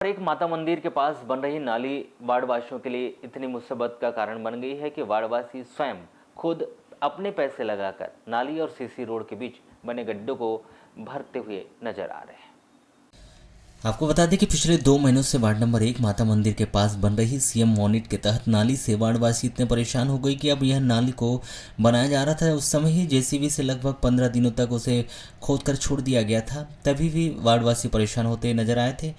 एक माता मंदिर के पास बन रही नाली वार्डवासियों के लिए इतनी मुसीबत का कारण बन गई है कि वार्डवासी स्वयं खुद अपने पैसे लगाकर नाली और सीसी रोड के बीच बने गड्ढों को भरते हुए नजर आ रहे हैं। आपको बता दें कि पिछले 2 महीनों से वार्ड नंबर 1 माता मंदिर के पास बन रही सीएम मॉनिट के तहत नाली से वार्डवासी इतने परेशान हो गई कि अब यह नाली को बनाया जा रहा था। उस समय ही जेसीबी से लगभग 15 दिनों तक उसे खोदकर छोड़ दिया गया था, तभी भी वार्डवासी परेशान होते नजर आए थे।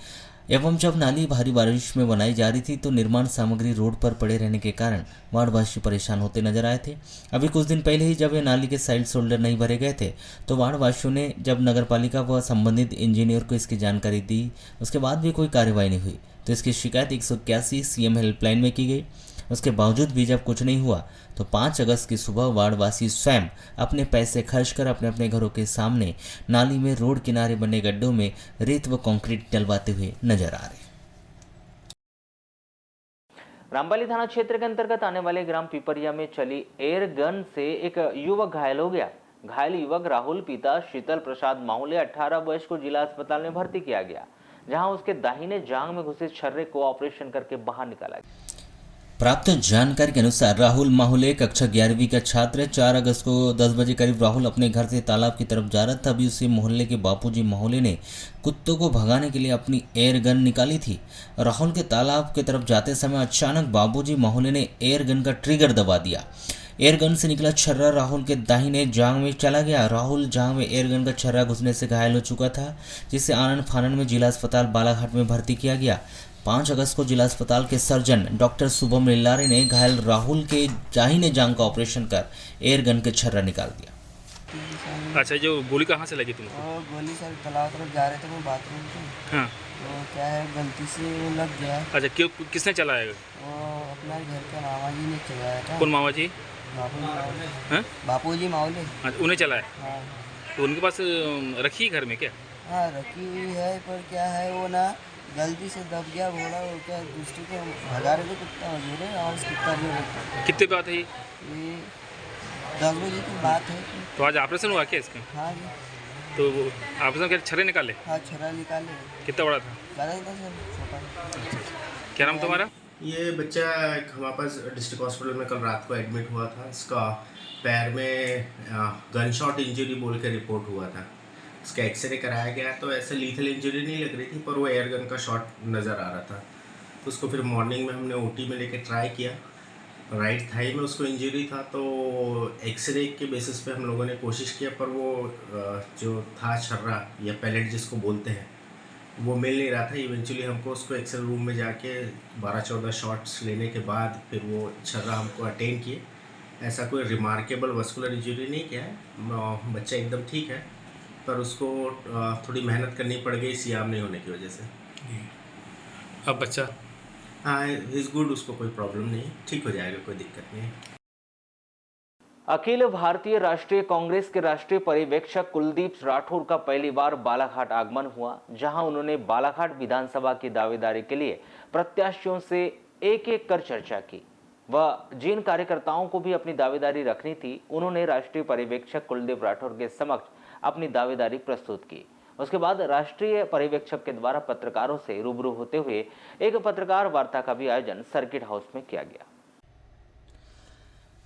एवं जब नाली भारी बारिश में बनाई जा रही थी तो निर्माण सामग्री रोड पर पड़े रहने के कारण वार्डवासी परेशान होते नजर आए थे। अभी कुछ दिन पहले ही जब ये नाली के साइड शोल्डर नहीं भरे गए थे तो वार्डवासियों ने जब नगरपालिका व संबंधित इंजीनियर को इसकी जानकारी दी, उसके बाद भी कोई कार्रवाई नहीं हुई। तो इसकी शिकायत 181 सीएम हेल्पलाइन में की गई। उसके बावजूद भी जब कुछ नहीं हुआ तो 5 अगस्त की सुबह वार्डवासी स्वयं अपने पैसे खर्च कर अपने अपने घरों के सामने नाली में रोड किनारे बने गड्ढों में रेत व कंक्रीट डलवाते हुए नजर आ रहे। रामपाली थाना क्षेत्र के अंतर्गत आने वाले ग्राम पिपरिया में चली एयर गन से एक युवक घायल हो गया। घायल युवक राहुल पिता शीतल प्रसाद माहुले 18 वर्ष को जिला अस्पताल में भर्ती किया गया, जहां उसके दाहिने जांघ में घुसे छर्रे को ऑपरेशन करके बाहर निकाला गया। प्राप्त जानकारी के अनुसार राहुल माहुले कक्षा 11वीं का छात्र है। 4 अगस्त को 10 बजे करीब राहुल अपने घर से तालाब की तरफ जा रहा था। तभी उसे मोहल्ले के बापूजी माहुले ने कुत्तों को भगाने के लिए अपनी एयर गन निकाली थी। राहुल के तालाब की तरफ जाते समय अचानक बापूजी माहुले ने एयर गन का ट्रिगर दबा दिया। एयर गन से निकला छर्रा राहुल के दाहिने जांघ में चला गया। राहुल जांघ में एयर गन का छर्रा घुसने से घायल हो चुका था, जिसे आनंद फानन में जिला अस्पताल बालाघाट में भर्ती किया गया। 5 अगस्त को जिला अस्पताल के सर्जन डॉक्टर शुभम लिल्लारे ने घायल राहुल के दाहिने जांघ का ऑपरेशन कर एयर गन के छर्रा निकाल दिया। अच्छा, जो गोली कहाँ से लगी तुमको? और गोली सर तालाब तरफ जा रहे थे वो बाथरूम से। हाँ। तो क्या है गलती से वो लग गया। अच्छा, क्यों, किसने चलाया? वो अपना घर का मामा जी ने चलाया था। कौन मामा जी? हाँ? बापूजी मावले। हाँ, उन्हें चलाया? हाँ तो उनके पास रखी है घर में क्या? हाँ रखी हुई है, पर क्या है वो ना गलती से दब गया घोड़ा। वो क्या दूसरे को भगा रहे थे, कुत्ता मजूर है और कुत्ता भी है। कितने बात है ये? 10 बजे की बात है। तो आज ऑपरेशन हुआ क्या इसका? हाँ जी। तो ऑपरेशन क्या छर्रे निकाले? हाँ छर्रा निकाले। कितना बड़ा था? ज़्यादा नहीं था सर, छोटा। क्या नाम तुम्हारा? ये बच्चा हमारे पास डिस्ट्रिक्ट हॉस्पिटल में कल रात को एडमिट हुआ था। इसका पैर में गन शॉट इंजरी बोल के रिपोर्ट हुआ था। इसका एक्सरे कराया गया तो ऐसे लीथल इंजरी नहीं लग रही थी, पर वो एयर गन का शॉट नज़र आ रहा था। तो उसको फिर मॉर्निंग में हमने ओटी में लेके ट्राई किया। राइट थाई में उसको इंजरी था, तो एक्सरे के बेसिस पे हम लोगों ने कोशिश किया, पर वो जो था छर्रा या पैलेट जिसको बोलते हैं वो मिल नहीं रहा था। इवेंचुअली हमको उसको एक्सरे रूम में जाके 12-14 शॉट्स लेने के बाद फिर वो छर्रा हमको अटेन किए। ऐसा कोई रिमार्केबल वस्कुलर इंजरी नहीं किया है, बच्चा एकदम ठीक है, पर उसको थोड़ी मेहनत करनी पड़ गई सियाम नहीं होने की वजह से। अब बच्चा? हाँ, इज़ गुड, उसको कोई प्रॉब्लम नहीं है, ठीक हो जाएगा, कोई दिक्कत नहीं है। अखिल भारतीय राष्ट्रीय कांग्रेस के राष्ट्रीय पर्यवेक्षक कुलदीप राठौर का पहली बार बालाघाट आगमन हुआ, जहां उन्होंने बालाघाट विधानसभा की दावेदारी के लिए प्रत्याशियों से एक एक कर चर्चा की। वह जिन कार्यकर्ताओं को भी अपनी दावेदारी रखनी थी, उन्होंने राष्ट्रीय पर्यवेक्षक कुलदीप राठौर के समक्ष अपनी दावेदारी प्रस्तुत की। उसके बाद राष्ट्रीय पर्यवेक्षक के द्वारा पत्रकारों से रूबरू होते हुए एक पत्रकार वार्ता का भी आयोजन सर्किट हाउस में किया गया।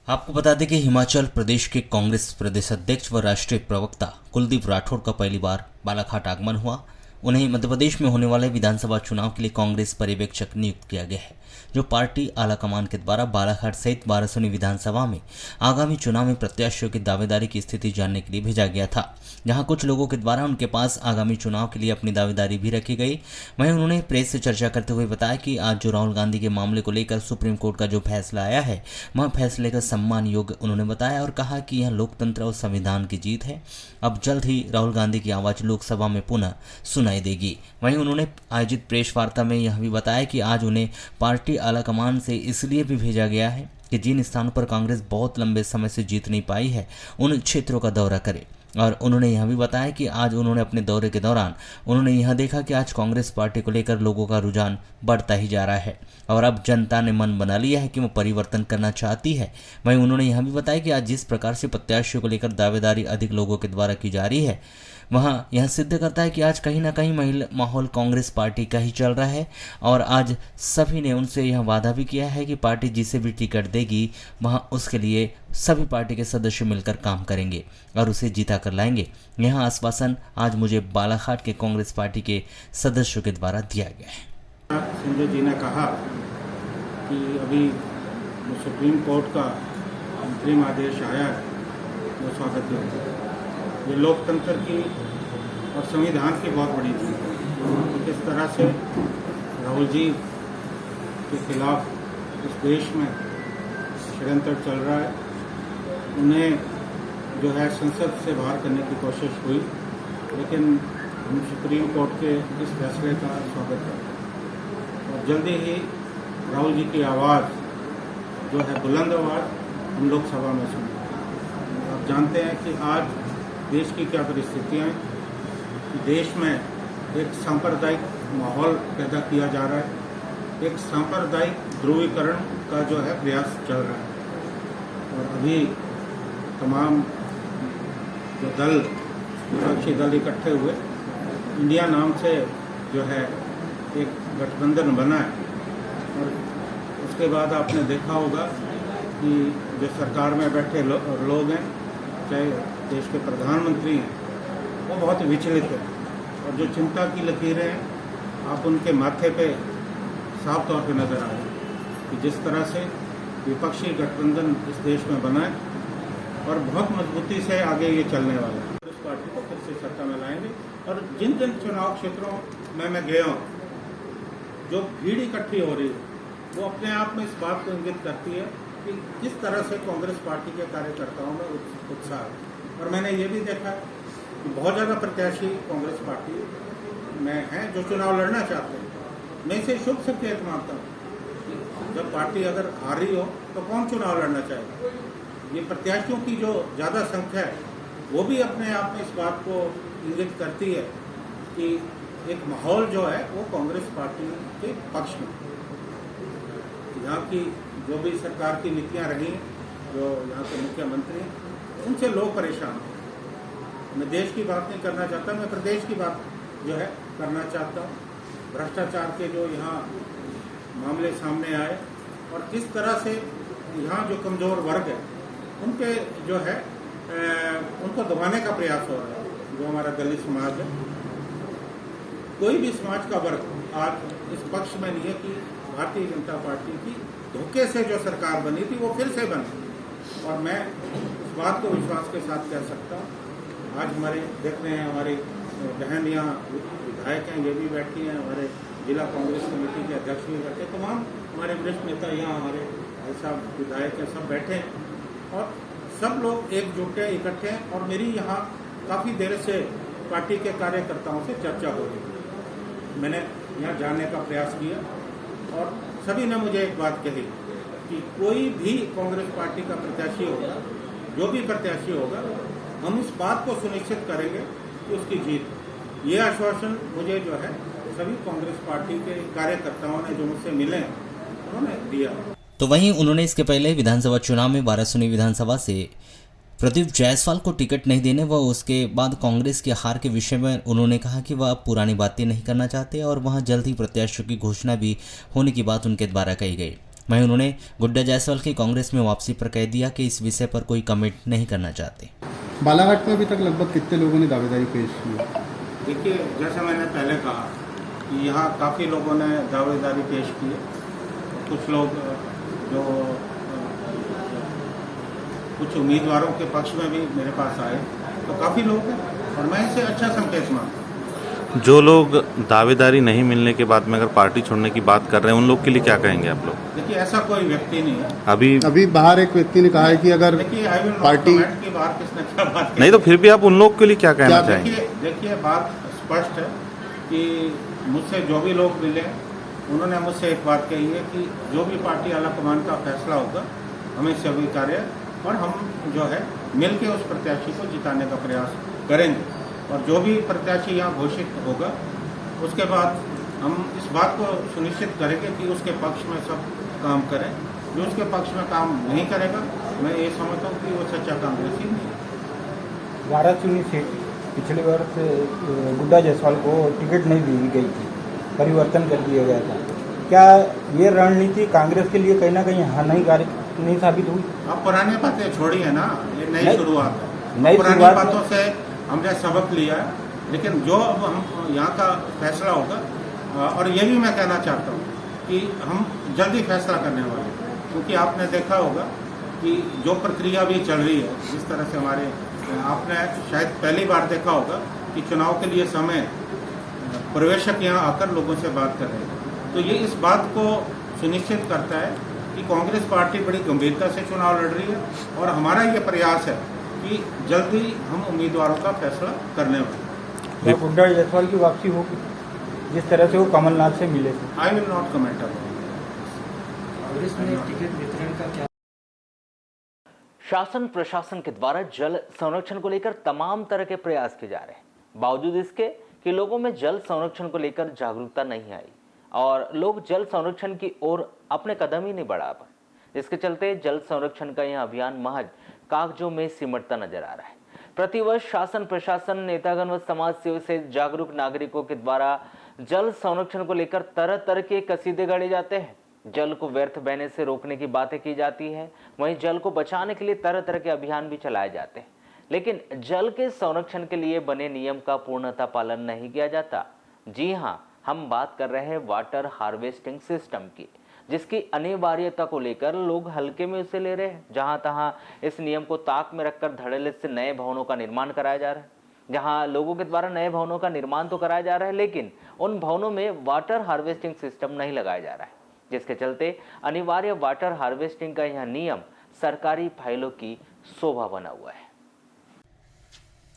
आपको बता दें कि हिमाचल प्रदेश के कांग्रेस प्रदेश अध्यक्ष व राष्ट्रीय प्रवक्ता कुलदीप राठौर का पहली बार बालाघाट आगमन हुआ। उन्हें मध्य प्रदेश में होने वाले विधानसभा चुनाव के लिए कांग्रेस पर्यवेक्षक नियुक्त किया गया है, जो पार्टी आलाकमान के द्वारा बालाघाट सहित बारासूनी विधानसभा में आगामी चुनाव में प्रत्याशियों की दावेदारी की स्थिति जानने के लिए भेजा गया था, जहां कुछ लोगों के द्वारा उनके पास आगामी चुनाव के लिए अपनी दावेदारी भी रखी गई। वहीं उन्होंने प्रेस से चर्चा करते हुए बताया कि आज जो राहुल गांधी के मामले को लेकर सुप्रीम कोर्ट का जो फैसला आया है वह फैसले का सम्मान योग्य उन्होंने बताया और कहा कि यह लोकतंत्र और संविधान की जीत है। अब जल्द ही राहुल गांधी की आवाज लोकसभा में पुनः सुनाई देगी। वहीं उन्होंने आयोजित प्रेस वार्ता में यह भी बताया कि आज उन्हें पार्टी आलाकमान से इसलिए भी भेजा गया है कि जिन स्थानों पर कांग्रेस बहुत लंबे समय से जीत नहीं पाई है उन क्षेत्रों का दौरा करे। और उन्होंने यह भी बताया कि आज उन्होंने अपने दौरे के दौरान उन्होंने यह देखा कि आज कांग्रेस पार्टी को लेकर लोगों का रुझान बढ़ता ही जा रहा है और अब जनता ने मन बना लिया है कि वो परिवर्तन करना चाहती है। वहीं उन्होंने यह भी बताया कि आज जिस प्रकार से प्रत्याशियों को लेकर दावेदारी अधिक लोगों के द्वारा की जा रही है वह यह सिद्ध करता है कि आज कहीं ना कहीं माहौल कांग्रेस पार्टी का ही चल रहा है और आज सभी ने उनसे यह वादा भी किया है कि पार्टी जिसे भी टिकट देगी वह उसके लिए सभी पार्टी के सदस्य मिलकर काम करेंगे और उसे जीता कर लाएंगे। यह आश्वासन आज मुझे बालाघाट के कांग्रेस पार्टी के सदस्यों के द्वारा दिया गया है। संजय जी ने कहा कि अभी जो सुप्रीम कोर्ट का अंतरिम आदेश आया है वो स्वागत योग्य है। ये लोकतंत्र की और संविधान की बहुत बड़ी जीत है। किस तरह से राहुल जी के खिलाफ इस देश में षड्यंत्र चल रहा है, उन्हें जो है संसद से बाहर करने की कोशिश हुई, लेकिन हम सुप्रीम कोर्ट के इस फैसले का स्वागत करते हैं और जल्दी ही राहुल जी की आवाज़ जो है बुलंद आवाज़ हम लोकसभा में सुनेंगे। आप जानते हैं कि आज देश की क्या परिस्थितियाँ हैं कि देश में एक सांप्रदायिक माहौल पैदा किया जा रहा है, एक सांप्रदायिक ध्रुवीकरण का जो है प्रयास चल रहा है और अभी तमाम जो दल विपक्षी दल इकट्ठे हुए इंडिया नाम से जो है एक गठबंधन बना है और उसके बाद आपने देखा होगा कि जो सरकार में बैठे लोग हैं, चाहे देश के प्रधानमंत्री हैं, वो बहुत विचलित हैं और जो चिंता की लकीरें हैं आप उनके माथे पे साफ तौर पे नज़र आ रही हैं कि जिस तरह से विपक्षी गठबंधन इस देश में बना है और बहुत मजबूती से आगे ये चलने वाला है। उस पार्टी को फिर से सत्ता में लाएंगे और जिन जिन चुनाव क्षेत्रों में मैं गया हूँ, जो भीड़ इकट्ठी हो रही है वो अपने आप में इस बात को इंगित करती है कि किस तरह से कांग्रेस पार्टी के कार्यकर्ताओं में उत्साह है। और मैंने ये भी देखा कि बहुत ज़्यादा प्रत्याशी कांग्रेस पार्टी में हैं जो चुनाव लड़ना चाहते हैं। मैं इसे शुभ संकेत मानता हूँ। जब पार्टी अगर हार रही हो तो कौन चुनाव लड़ना चाहेगा। ये प्रत्याशियों की जो ज़्यादा संख्या है वो भी अपने आप में इस बात को इंगित करती है कि एक माहौल जो है वो कांग्रेस पार्टी के पक्ष में। यहाँ की जो भी सरकार की नीतियाँ रही, जो यहाँ के मुख्यमंत्री हैं, उनसे लोग परेशान हैं। मैं देश की बात नहीं करना चाहता, मैं प्रदेश की बात जो है करना चाहता हूँ। भ्रष्टाचार के जो यहाँ मामले सामने आए और किस तरह से यहाँ जो कमज़ोर वर्ग है उनके जो है उनको दबाने का प्रयास हो रहा है। जो हमारा दलित समाज है, कोई भी समाज का वर्ग आज इस पक्ष में नहीं है कि भारतीय जनता पार्टी की धोखे से जो सरकार बनी थी वो फिर से बनी। और मैं इस बात को विश्वास के साथ कह सकता हूँ, आज हमारे देख रहे हैं हमारी बहन यहाँ विधायक हैं, ये भी बैठी हैं, हमारे जिला कांग्रेस कमेटी के अध्यक्ष भी बैठे, तमाम हमारे वरिष्ठ नेता यहाँ हमारे भाई साहब विधायक हैं, सब बैठे हैं और सब लोग एकजुट हैं, इकट्ठे हैं। और मेरी यहाँ काफ़ी देर से पार्टी के कार्यकर्ताओं से चर्चा हो रही है। मैंने यहाँ जानने का प्रयास किया और सभी ने मुझे एक बात कही कि कोई भी कांग्रेस पार्टी का प्रत्याशी होगा, जो भी प्रत्याशी होगा, हम इस बात को सुनिश्चित करेंगे कि उसकी जीत। ये आश्वासन मुझे जो है सभी कांग्रेस पार्टी के कार्यकर्ताओं ने जो मुझसे मिले उन्होंने दिया। तो वहीं उन्होंने इसके पहले विधानसभा चुनाव में वाराणसी विधानसभा से प्रदीप जायसवाल को टिकट नहीं देने व उसके बाद कांग्रेस की हार के विषय में उन्होंने कहा कि वह अब पुरानी बातें नहीं करना चाहते और वहां जल्द ही प्रत्याशियों की घोषणा भी होने की बात उनके द्वारा कही गई। वहीं उन्होंने गुड्डा जायसवाल की कांग्रेस में वापसी पर कह दिया कि इस विषय पर कोई कमेंट नहीं करना चाहते। बालाघाट में अभी तक लगभग कितने लोगों ने दावेदारी पेश की? देखिए, जैसा मैंने पहले कहा कि यहाँ काफ़ी लोगों ने दावेदारी पेश की है। कुछ लोग जो कुछ उम्मीदवारों के पक्ष में भी मेरे पास आए, तो काफ़ी लोग हैं और मैं इसे अच्छा संकेत मानता हूँ। जो लोग दावेदारी नहीं मिलने के बाद में अगर पार्टी छोड़ने की बात कर रहे हैं, उन लोग के लिए क्या कहेंगे आप लोग? देखिए, ऐसा कोई व्यक्ति नहीं है। अभी बाहर एक व्यक्ति ने कहा है कि अगर पार्टी के बाहर किसने क्या बात नहीं, तो फिर भी आप उन लोग के लिए क्या कहना चाहेंगे? देखिए, बात स्पष्ट है कि मुझसे जो भी लोग मिले उन्होंने मुझसे एक बात कही है कि जो भी पार्टी आलाकमान का फैसला होगा हमें स्वीकार्य है और हम जो है मिलकर उस प्रत्याशी को जिताने का प्रयास करेंगे। और जो भी प्रत्याशी यहाँ घोषित होगा उसके बाद हम इस बात को सुनिश्चित करेंगे कि उसके पक्ष में सब काम करें। जो उसके पक्ष में काम नहीं करेगा, मैं ये समझता हूँ कि वो सच्चा कांग्रेसी नहीं है। वाराणसी से पिछले वर्ष गुड्डा जायसवाल को टिकट नहीं दी गई थी, परिवर्तन कर दिया गया था। क्या ये रणनीति कांग्रेस के लिए कहीं ना कहीं हानिकारक नहीं साबित हुई? अब पुरानी बातें छोड़ी है ना, ये नई शुरुआत है। नई पुरानी शुरुआत बातों से हमने सबक लिया है, लेकिन जो अब हम यहाँ का फैसला होगा, और ये भी मैं कहना चाहता हूँ कि हम जल्दी फैसला करने वाले हैं, क्योंकि आपने देखा होगा कि जो प्रक्रिया भी चल रही है, जिस तरह से हमारे, आपने शायद पहली बार देखा होगा कि चुनाव के लिए समय पर्यवेक्षक यहाँ आकर लोगों से बात कर रहे हैं, तो ये इस बात को सुनिश्चित करता है कि कांग्रेस पार्टी बड़ी गंभीरता से चुनाव लड़ रही है, और हमारा ये प्रयास है कि जल्दी हम उम्मीदवारों का फैसला करने वाले हैं। गुड्डा जायसवाल की वापसी होगी जिस तरह से वो कमलनाथ से मिले थे? I will not comment about. Ticket वितरण का क्या? शासन प्रशासन के द्वारा जल संरक्षण को लेकर तमाम तरह के प्रयास किए जा रहे हैं, बावजूद इसके कि लोगों में जल संरक्षण को लेकर जागरूकता नहीं आई और लोग जल संरक्षण की ओर अपने कदम ही नहीं बढ़ा पाए। इसके चलते जल संरक्षण का यह अभियान महज कागजों में सिमटता नजर आ रहा है। प्रतिवर्ष शासन प्रशासन, नेतागण व समाज सेवी से जागरूक नागरिकों के द्वारा जल संरक्षण को लेकर तरह तरह के कसीदे गढ़े जाते हैं। जल को व्यर्थ बहने से रोकने की बातें की जाती है, वहीं जल को बचाने के लिए तरह तरह के अभियान भी चलाए जाते हैं, लेकिन जल के संरक्षण के लिए बने नियम का पूर्णतः पालन नहीं किया जाता। जी हाँ, हम बात कर रहे हैं वाटर हार्वेस्टिंग सिस्टम की, जिसकी अनिवार्यता को लेकर लोग हल्के में उसे ले रहे हैं। जहां तहां इस नियम को ताक में रखकर धड़ल्ले से नए भवनों का निर्माण कराया जा रहा है। जहां लोगों के द्वारा नए भवनों का निर्माण तो कराया जा रहा है, लेकिन उन भवनों में वाटर हार्वेस्टिंग सिस्टम नहीं लगाया जा रहा है, जिसके चलते अनिवार्य वाटर हार्वेस्टिंग का यह नियम सरकारी फाइलों की शोभा बना हुआ है।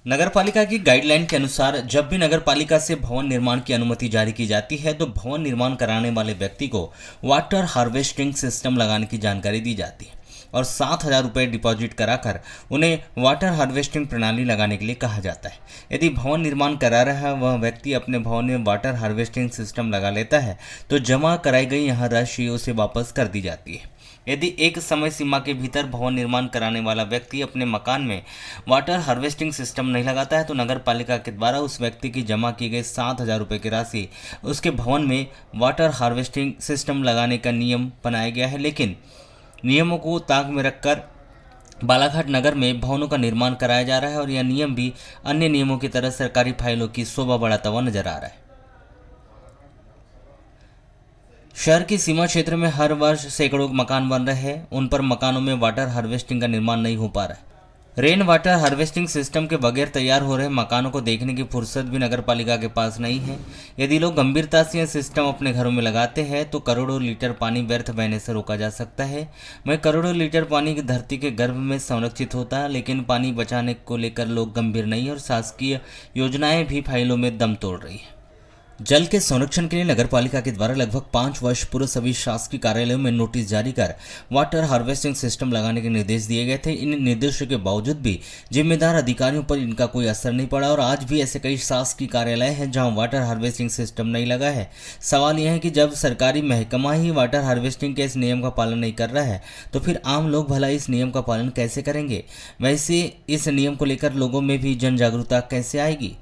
नगर पालिका की गाइडलाइन के अनुसार जब भी नगर पालिका से भवन निर्माण की अनुमति जारी की जाती है तो भवन निर्माण कराने वाले व्यक्ति को वाटर हार्वेस्टिंग सिस्टम लगाने की जानकारी दी जाती है और 7,000 रुपये डिपॉजिट कराकर उन्हें वाटर हार्वेस्टिंग प्रणाली लगाने के लिए कहा जाता है। यदि भवन निर्माण करा रहा वह व्यक्ति अपने भवन में वाटर हार्वेस्टिंग सिस्टम लगा लेता है तो जमा कराई गई यह राशि उसे वापस कर दी जाती है। यदि एक समय सीमा के भीतर भवन निर्माण कराने वाला व्यक्ति अपने मकान में वाटर हार्वेस्टिंग सिस्टम नहीं लगाता है तो नगर पालिका के द्वारा उस व्यक्ति की जमा की गई 7,000 रुपये की राशि उसके भवन में वाटर हार्वेस्टिंग सिस्टम लगाने का नियम बनाया गया है। लेकिन नियमों को ताक में रखकर बालाघाट नगर में भवनों का निर्माण कराया जा रहा है और यह नियम भी अन्य नियमों की तरह सरकारी फाइलों की शोभा बढ़ाता हुआ नजर आ रहा है। शहर की सीमा क्षेत्र में हर वर्ष सैकड़ों मकान बन रहे हैं, उन पर मकानों में वाटर हार्वेस्टिंग का निर्माण नहीं हो पा रहा है। रेन वाटर हार्वेस्टिंग सिस्टम के बगैर तैयार हो रहे मकानों को देखने की फुर्सत भी नगर पालिका के पास नहीं है। यदि लोग गंभीरता से यह सिस्टम अपने घरों में लगाते हैं तो करोड़ों लीटर पानी व्यर्थ बहने से रोका जा सकता है। वहीं करोड़ों लीटर पानी की धरती के गर्भ में संरक्षित होता है, लेकिन पानी बचाने को लेकर लोग गंभीर नहीं और शासकीय योजनाएं भी फाइलों में दम तोड़ रही है। जल के संरक्षण के लिए नगर पालिका के द्वारा लगभग 5 वर्ष पूर्व सभी शासकीय कार्यालयों में नोटिस जारी कर वाटर हार्वेस्टिंग सिस्टम लगाने के निर्देश दिए गए थे। इन निर्देशों के बावजूद भी जिम्मेदार अधिकारियों पर इनका कोई असर नहीं पड़ा और आज भी ऐसे कई शासकीय कार्यालय हैं जहां वाटर हार्वेस्टिंग सिस्टम नहीं लगा है। सवाल यह है कि जब सरकारी महकमा ही वाटर हार्वेस्टिंग के इस नियम का पालन नहीं कर रहा है तो फिर आम लोग भला इस नियम का पालन कैसे करेंगे? वैसे इस नियम को लेकर लोगों में भी जन जागरूकता कैसे आएगी?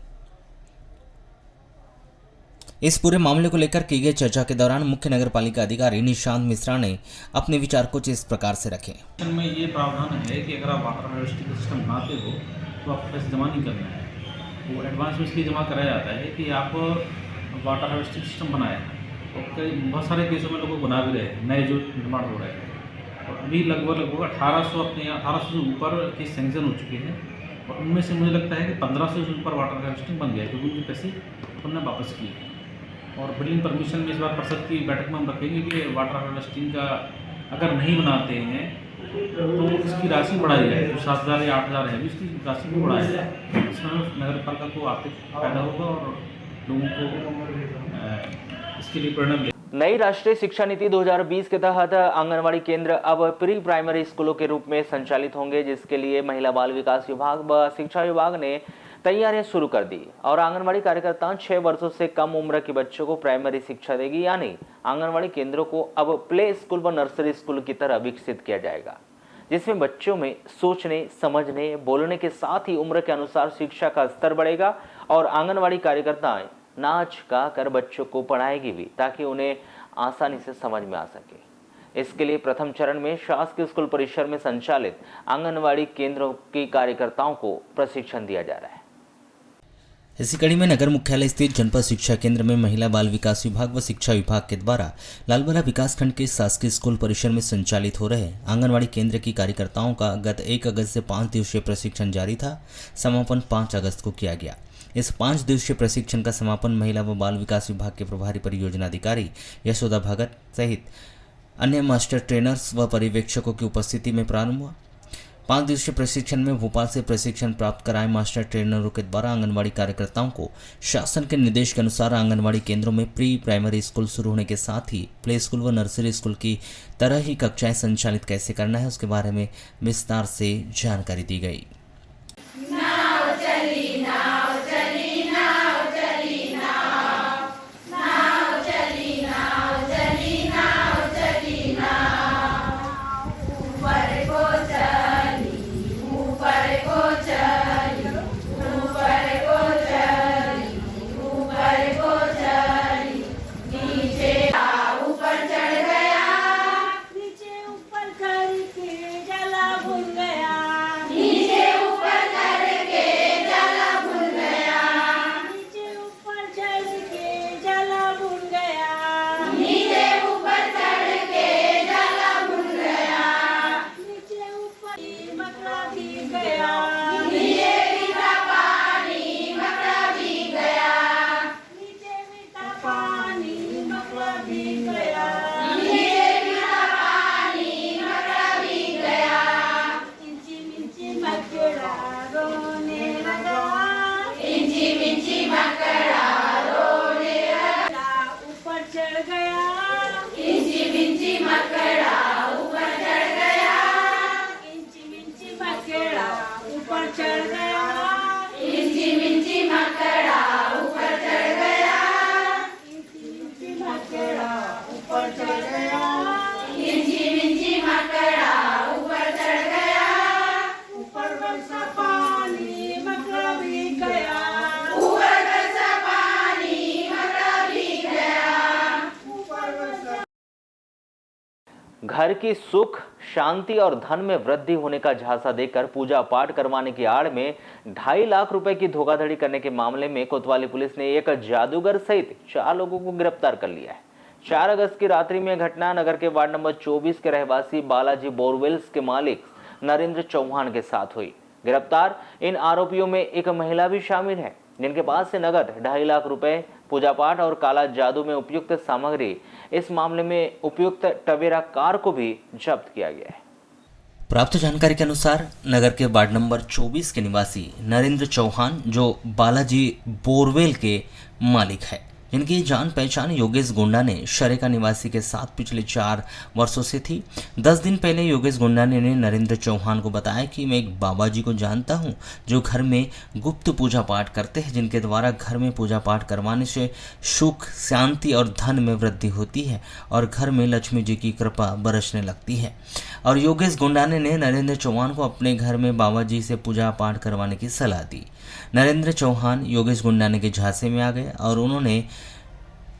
इस पूरे मामले को लेकर की गई चर्चा के दौरान मुख्य नगर पालिका अधिकारी निशांत मिश्रा ने अपने विचार कुछ इस प्रकार से रखे। में ये प्रावधान है कि अगर आप वाटर हार्वेस्टिंग सिस्टम बनाते हो तो आपको पैसे जमा नहीं करना है। वो एडवांस में इसलिए जमा कराया जाता है कि आप वाटर हार्वेस्टिंग सिस्टम बनाए और कई बहुत सारे केसों में लोग बना भी रहे हैं, नए जो निर्माण हो रहे हैं। और अभी लगभग 1800 से ऊपर के सैंक्शन हो चुके हैं और उनमें से मुझे लगता है कि 1500 से ऊपर वाटर हार्वेस्टिंग बन गया है क्योंकि उनके पैसे उन्होंने वापस किए। और बिल्डिंग परमिशन में इस बार परिषद की बैठक में हम रखेंगे कि वाटर हार्वेस्टिंग का अगर नहीं बनाते हैं तो इसकी राशि बढ़ाई जाए, जो 7,000 या 8,000 है इसकी राशि भी बढ़ाई जाए। इसमें नगर पालिका को आर्थिक फायदा होगा और लोगों को इसके लिए प्रेरणा मिलेगी। नई राष्ट्रीय शिक्षा नीति 2020 के तहत आंगनवाड़ी केंद्र अब प्री प्राइमरी स्कूलों के रूप में संचालित होंगे, जिसके लिए महिला बाल विकास विभाग व शिक्षा विभाग ने तैयारियां शुरू कर दी और आंगनवाड़ी कार्यकर्ताओं 6 वर्षों से कम उम्र के बच्चों को प्राइमरी शिक्षा देगी। यानी आंगनवाड़ी केंद्रों को अब प्ले स्कूल व नर्सरी स्कूल की तरह विकसित किया जाएगा। जिसमें बच्चों में सोचने, समझने, बोलने के साथ ही उम्र के अनुसार शिक्षा का स्तर बढ़ेगा और आंगनवाड़ी कार्यकर्ताएं नाच गा कर बच्चों को पढ़ाएगी भी, ताकि उन्हें आसानी से समझ में आ सके। इसके लिए प्रथम चरण में शासकीय स्कूल परिसर में संचालित आंगनवाड़ी केंद्रों की कार्यकर्ताओं को प्रशिक्षण दिया जा रहा है। इसी कड़ी में नगर मुख्यालय स्थित जनपद शिक्षा केंद्र में महिला बाल विकास विभाग व शिक्षा विभाग के द्वारा लालबला विकासखंड के शासकीय स्कूल परिसर में संचालित हो रहे आंगनवाड़ी केंद्र की कार्यकर्ताओं का गत 1 अगस्त से 5 दिवसीय प्रशिक्षण जारी था। समापन 5 अगस्त को किया गया। इस 5 दिवसीय प्रशिक्षण का समापन महिला व बाल विकास विभाग के प्रभारी परियोजना अधिकारी यशोदा भगत सहित अन्य मास्टर ट्रेनर्स व पर्यवेक्षकों की उपस्थिति में प्रारंभ हुआ। 5 दिवसीय प्रशिक्षण में भोपाल से प्रशिक्षण प्राप्त कराए मास्टर ट्रेनरों के द्वारा आंगनवाड़ी कार्यकर्ताओं को शासन के निर्देश के अनुसार आंगनवाड़ी केंद्रों में प्री प्राइमरी स्कूल शुरू होने के साथ ही प्ले स्कूल व नर्सरी स्कूल की तरह ही कक्षाएं संचालित कैसे करना है उसके बारे में विस्तार से जानकारी दी गई। घर की सुख, शांति और धन में वृद्धि होने का झांसा देकर पूजा पाठ करवाने की आड़ में 2.5 लाख रुपए की धोखाधड़ी करने के मामले में कोतवाली पुलिस ने एक जादूगर सहित 4 लोगों को गिरफ्तार कर लिया है। 4 अगस्त की रात्रि में घटना नगर के वार्ड नंबर 24 के रहवासी बालाजी बोरवेल्स के मालिक नरेंद्र चौहान के साथ हुई। गिरफ्तार इन आरोपियों में एक महिला भी शामिल है, जिनके पास से नगद 2.5 लाख रुपए, पूजा पाठ और काला जादू में उपयुक्त सामग्री। इस मामले में उपयुक्त टवेरा कार को भी जब्त किया गया है। प्राप्त जानकारी के अनुसार नगर के वार्ड नंबर 24 के निवासी नरेंद्र चौहान, जो बालाजी बोरवेल के मालिक है, जिनकी जान पहचान योगेश गुंडा ने शरेका निवासी के साथ पिछले 4 वर्षों से थी। 10 दिन पहले योगेश गुंडा ने नरेंद्र चौहान को बताया कि मैं एक बाबा जी को जानता हूं, जो घर में गुप्त पूजा पाठ करते हैं, जिनके द्वारा घर में पूजा पाठ करवाने से सुख, शांति और धन में वृद्धि होती है और घर में लक्ष्मी जी की कृपा बरसने लगती है। और योगेश गुंडा ने नरेंद्र चौहान को अपने घर में बाबा जी से पूजा पाठ करवाने की सलाह दी। नरेंद्र चौहान योगेश गुंडाने के झांसे में आ गए और उन्होंने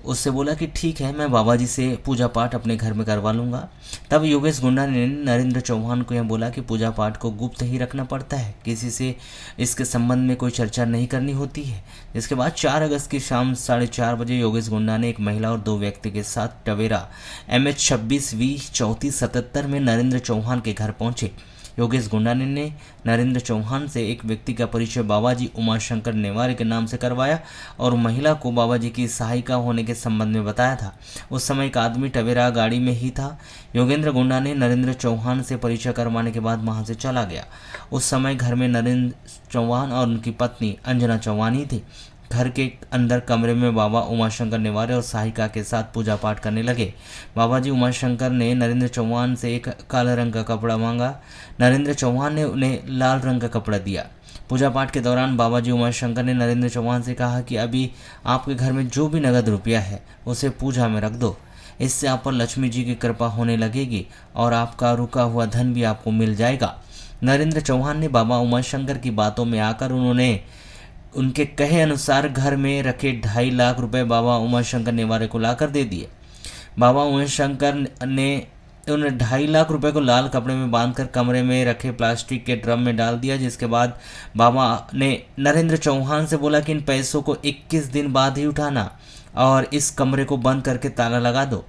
उससे बोला कि ठीक है, मैं बाबा जी से पूजा पाठ अपने घर में करवा लूँगा। तब योगेश गुंडा ने नरेंद्र चौहान को यह बोला कि पूजा पाठ को गुप्त ही रखना पड़ता है, किसी से इसके संबंध में कोई चर्चा नहीं करनी होती है। इसके बाद 4 अगस्त की शाम 4:30 बजे योगेश गुंडा ने एक महिला और 2 व्यक्ति के साथ टवेरा MH 26V3477 में नरेंद्र चौहान के घर पहुँचे। योगेश गुंडा ने नरेंद्र चौहान से एक व्यक्ति का परिचय बाबाजी उमाशंकर नेवारे के नाम से करवाया और महिला को बाबाजी की सहायिका होने के संबंध में बताया था। उस समय एक आदमी टवेरा गाड़ी में ही था। योगेंद्र गुंडा ने नरेंद्र चौहान से परिचय करवाने के बाद वहां से चला गया। उस समय घर में नरेंद्र चौहान और उनकी पत्नी अंजना चौहान ही थी। घर के अंदर कमरे में बाबा उमाशंकर नेवारे और सहायिका के साथ पूजा पाठ करने लगे। बाबाजी उमाशंकर ने नरेंद्र चौहान से एक काले रंग का कपड़ा मांगा। नरेंद्र चौहान ने उन्हें लाल रंग का कपड़ा दिया। पूजा पाठ के दौरान बाबाजी उमाशंकर ने नरेंद्र चौहान से कहा कि अभी आपके घर में जो भी नगद रुपया है उसे पूजा में रख दो। इससे आप पर लक्ष्मी जी की कृपा होने लगेगी और आपका रुका हुआ धन भी आपको मिल जाएगा। नरेंद्र चौहान ने बाबा उमाशंकर की बातों में आकर उनके कहे अनुसार घर में रखे 2.5 लाख रुपए बाबा उमाशंकर नेवारे को लाकर दे दिए। बाबा उमाशंकर ने उन 2.5 लाख रुपए को लाल कपड़े में बांधकर कमरे में रखे प्लास्टिक के ड्रम में डाल दिया, जिसके बाद बाबा ने नरेंद्र चौहान से बोला कि इन पैसों को 21 दिन बाद ही उठाना और इस कमरे को बंद करके ताला लगा दो।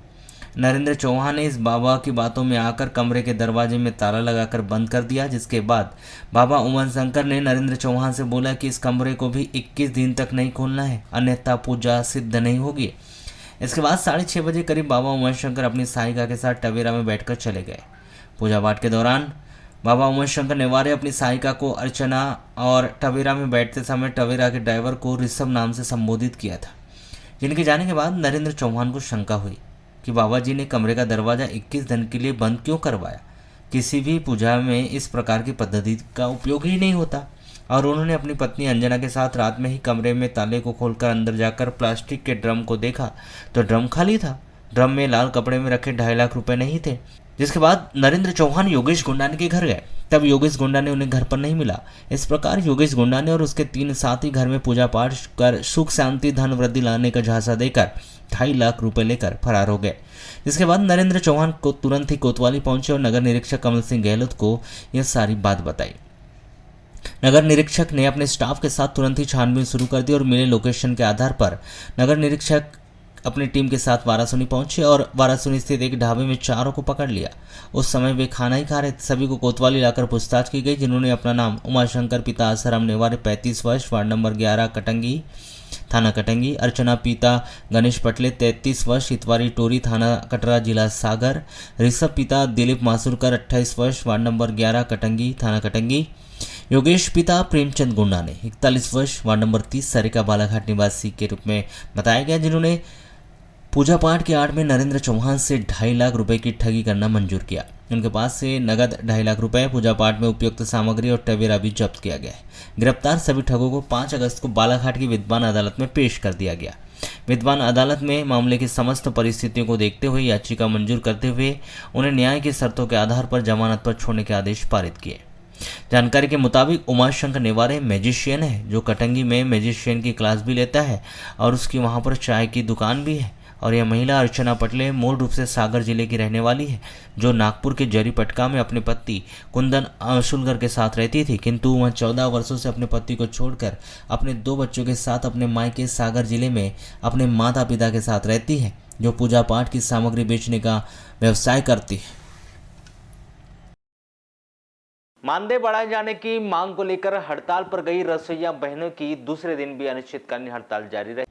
नरेंद्र चौहान ने इस बाबा की बातों में आकर कमरे के दरवाजे में ताला लगाकर बंद कर दिया, जिसके बाद बाबा उमाशंकर ने नरेंद्र चौहान से बोला कि इस कमरे को भी 21 दिन तक नहीं खोलना है, अन्यथा पूजा सिद्ध नहीं होगी। इसके बाद 6:30 बजे करीब बाबा उमाशंकर अपनी सहायिका के साथ टवेरा में बैठकर चले गए। पूजा पाठ के दौरान बाबा उमाशंकर नेवारे अपनी सहायिका को अर्चना और टवेरा में बैठते समय टवेरा के ड्राइवर को ऋषभ नाम से संबोधित किया था, जिनके जाने के बाद नरेंद्र चौहान को शंका हुई कि बाबा जी ने कमरे का दरवाज़ा 21 दिन के लिए बंद क्यों करवाया। किसी भी पूजा में इस प्रकार की पद्धति का उपयोग ही नहीं होता। और उन्होंने अपनी पत्नी अंजना के साथ रात में ही कमरे में ताले को खोलकर अंदर जाकर प्लास्टिक के ड्रम को देखा तो ड्रम खाली था। ड्रम में लाल कपड़े में रखे 2.5 लाख रुपए नहीं थे। जिसके बाद नरेंद्र चौहान योगेश गुंडाने के घर गए, तब योगेश गुंडाने उन्हें घर पर नहीं मिला। इस प्रकार योगेश गुंडाने और उसके 3 साथी घर में पूजा पाठ कर सुख शांति धन वृद्धि लाने का झांसा देकर 2.5 लाख रुपए लेकर फरार हो गए। जिसके बाद नरेंद्र चौहान को तुरंत ही कोतवाली पहुंचे और नगर निरीक्षक कमल सिंह गहलोत को यह सारी बात बताई। नगर निरीक्षक ने अपने स्टाफ के साथ तुरंत ही छानबीन शुरू कर दी और मिले लोकेशन के आधार पर नगर निरीक्षक अपनी टीम के साथ वारासुनी पहुंचे और वारासुनी स्थित एक ढाबे में चारों को पकड़ लिया। उस समय वे खाना ही खा रहे थे। सभी को कोतवाली लाकर पूछताछ की गई, जिन्होंने अपना नाम उमाशंकर पिता आसाराम नेवारे 35 वर्ष वार्ड नंबर 11 कटंगी थाना कटंगी, अर्चना पिता गणेश पटले 33 वर्ष इतवारी टोरी थाना कटरा जिला सागर, ऋषभ पिता दिलीप मासूरकर 28 वर्ष वार्ड नंबर 11 कटंगी थाना कटंगी, योगेश पिता प्रेमचंद गुंडाने 41 वर्ष वार्ड नंबर 30 सरिका बालाघाट निवासी के रूप में बताया गया, जिन्होंने पूजा पाठ की आड़ में नरेंद्र चौहान से 2.5 लाख रुपए की ठगी करना मंजूर किया। उनके पास से नगद 2.5 लाख रुपए, पूजा पाठ में उपयुक्त सामग्री और टवेरा भी जब्त किया गया है। गिरफ्तार सभी ठगों को 5 अगस्त को बालाघाट की विद्वान अदालत में पेश कर दिया गया। विद्वान अदालत में मामले की समस्त परिस्थितियों को देखते हुए याचिका मंजूर करते हुए उन्हें न्याय की शर्तों के आधार पर जमानत पर छोड़ने के आदेश पारित किए। जानकारी के मुताबिक उमाशंकर नेवारे मैजिशियन है, जो कटंगी में मैजिशियन की क्लास भी लेता है और उसकी वहां पर चाय की दुकान भी है। और यह महिला अर्चना पटले मूल रूप से सागर जिले की रहने वाली है, जो नागपुर के जरीपटका में अपने पति कुंदन अशुलकर के साथ रहती थी, किंतु वह 14 वर्षों से अपने पति को छोड़कर अपने 2 बच्चों के साथ अपने मायके सागर जिले में अपने माता पिता के साथ रहती है, जो पूजा पाठ की सामग्री बेचने का व्यवसाय करती है। मानदेय बढ़ाए जाने की मांग को लेकर हड़ताल पर गई रसोइया बहनों की दूसरे दिन भी अनिश्चितकालीन हड़ताल जारी रही।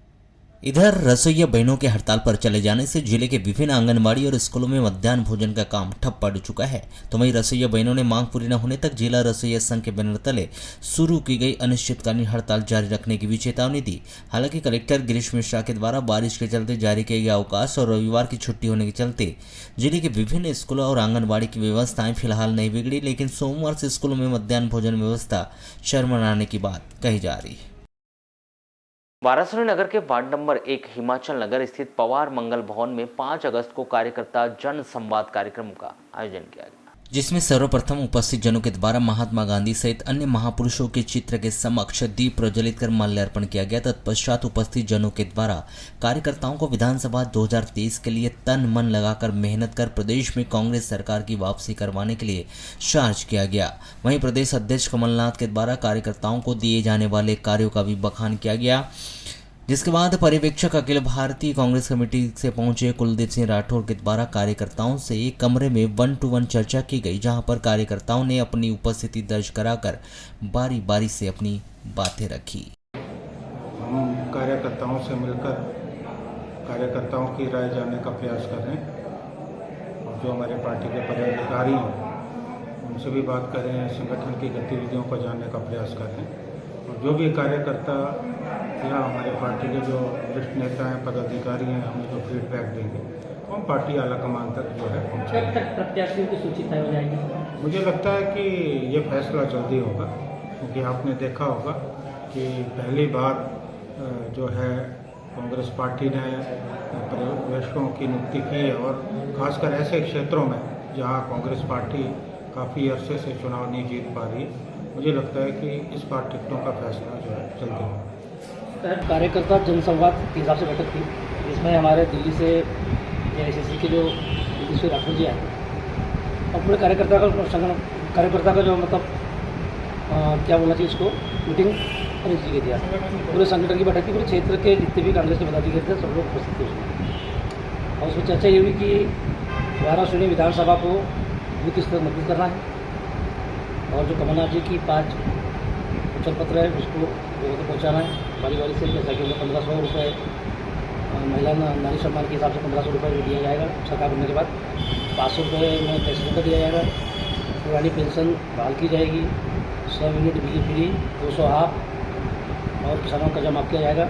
इधर रसोइया बहनों के हड़ताल पर चले जाने से जिले के विभिन्न आंगनबाड़ी और स्कूलों में मध्याह्न भोजन का काम ठप पड़ चुका है। तो वहीं रसोइया बहनों ने मांग पूरी न होने तक जिला रसोइया संघ के बैनर तले शुरू की गई अनिश्चितकालीन हड़ताल जारी रखने की भी चेतावनी दी। हालांकि कलेक्टर गिरीश मिश्रा के द्वारा बारिश के चलते जारी किए गए अवकाश और रविवार की छुट्टी होने के चलते जिले के विभिन्न स्कूलों और आंगनबाड़ी की व्यवस्थाएं फिलहाल नहीं बिगड़ी, लेकिन सोमवार से स्कूलों में मध्याह्न भोजन व्यवस्था शर्मनाने की बात कही जा रही है। वाराणसी नगर के वार्ड नंबर 1 हिमाचल नगर स्थित पवार मंगल भवन में 5 अगस्त को कार्यकर्ता जन संवाद कार्यक्रम का आयोजन किया गया, जिसमें सर्वप्रथम उपस्थित जनों के द्वारा महात्मा गांधी सहित अन्य महापुरुषों के चित्र के समक्ष दीप प्रज्वलित कर माल्यार्पण किया गया। तत्पश्चात उपस्थित जनों के द्वारा कार्यकर्ताओं को विधानसभा 2023 के लिए तन मन लगाकर मेहनत कर प्रदेश में कांग्रेस सरकार की वापसी करवाने के लिए चार्ज किया गया। वहीं प्रदेश अध्यक्ष कमलनाथ के द्वारा कार्यकर्ताओं को दिए जाने वाले कार्यों का भी बखान किया गया, जिसके बाद पर्यवेक्षक अखिल भारतीय कांग्रेस कमेटी से पहुंचे कुलदीप सिंह राठौर के द्वारा कार्यकर्ताओं से एक कमरे में 1-to-1 चर्चा की गई, जहां पर कार्यकर्ताओं ने अपनी उपस्थिति दर्ज कराकर बारी बारी से अपनी बातें रखी। हम कार्यकर्ताओं से मिलकर कार्यकर्ताओं की राय जानने का प्रयास कर रहे हैं और जो हमारे पार्टी के पदाधिकारी हैं उनसे भी बात कर रहे हैं, संगठन की गतिविधियों को जानने का प्रयास कर रहे हैं और जो भी कार्यकर्ता या हमारे पार्टी के जो वरिष्ठ नेता हैं, पदाधिकारी हैं, हमें जो फीडबैक देंगे तो हम पार्टी आलाकमान तक जो है पहुँचेंगे। कब तक प्रत्याशियों की सूची तय हो जाएगी? मुझे लगता है कि ये फैसला जल्दी होगा, क्योंकि आपने देखा होगा कि पहली बार जो है कांग्रेस पार्टी ने पर्यवेक्षकों की नियुक्ति की है और खासकर ऐसे क्षेत्रों में जहां कांग्रेस पार्टी काफ़ी अरसे से चुनाव नहीं जीत पा रही, मुझे लगता है कि इस बार टिकटों का फैसला जो है जल्दी होगा। कार्यकर्ता जनसंवाद के हिसाब से बैठक थी, जिसमें हमारे दिल्ली से AICC के जो नीतीश राठौर जी आए और पूरे कार्यकर्ता का जो मतलब क्या बोलना चाहिए इसको, मीटिंग अरेंज की गई थी। पूरे संगठन की बैठक थी, पूरे क्षेत्र के जितने भी कांग्रेस के पदाधिकारी थे सब लोग उपस्थित थे उसमें। और उसमें चर्चा ये हुई कि 12 शून्य विधानसभा को बूथ स्तर मजबूत करना है और जो कमलनाथ जी की 5 वचन पत्र है उसको लोगों तक पहुँचाना है बारी बारी से। जैसा कि उन्हें 1500 रुपये महिला नारी सम्मान के हिसाब से 1500 रुपये दिया जाएगा सरकार बनने के बाद, 500 रुपये में पेंशन का दिया जाएगा, पुरानी पेंशन बहाल की जाएगी, 100 यूनिट बिजली फ्री, 200 हाफ और किसानों का कर्जा माफ किया जाएगा।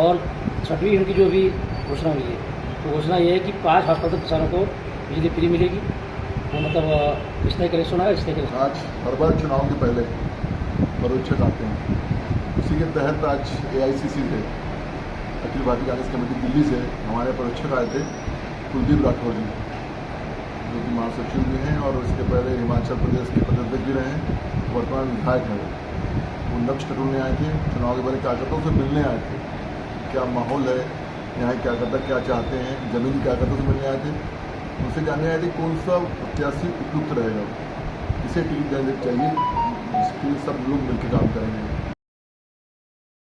और 6वीं उनकी जो भी घोषणा हुई है तो घोषणा ये है कि 5 हाउस तक किसानों को बिजली फ्री मिलेगी। वो मतलब स्थायी कनेक्शन है, स्थायी कनेक्शन। आज हर बार चुनाव के पहले पर्यवेक्षक आते हैं, उसी के तहत आज AICC से अखिल भारतीय कांग्रेस कमेटी दिल्ली से हमारे पर्यवेक्षक आए थे कुलदीप राठौर जी, जो कि महासचिव भी हैं और उसके पहले हिमाचल प्रदेश के प्रदेश भी रहे हैं, वर्तमान विधायक हैं। वो नब्ज टटोलने आए थे, चुनाव के पहले कार्यकर्ताओं से मिलने आए थे, क्या माहौल है यहाँ के कार्यकर्ता क्या चाहते हैं, जमीनी कार्यकर्ताओं से मिलने आए थे, उनसे जानने आए थे कौन सा प्रत्याशी उपयुक्त रहेगा, किसे टिकट देने चाहिए, जिसके सब लोग मिलकर काम करेंगे।